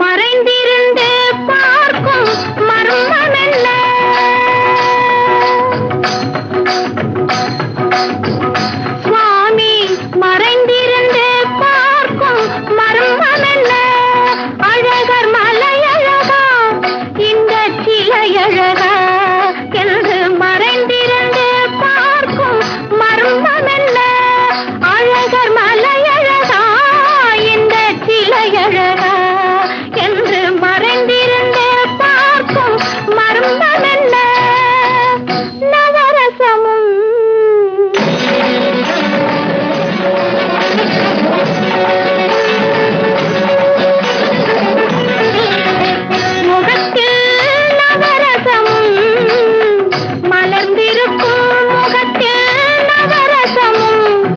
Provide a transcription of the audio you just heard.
மறைந்திருந்து பார்க்கும் மர்மம் என்ன? சுவாமி மறைந்திருந்து பார்க்கும் மர்மம் என்ன? அழகர் மலையழகா இந்த சிலையழகா என்று மறைந்திருந்து பார்க்கும் மர்மம் என்ன? அழகர் மலையழகா இந்த சிலையழகா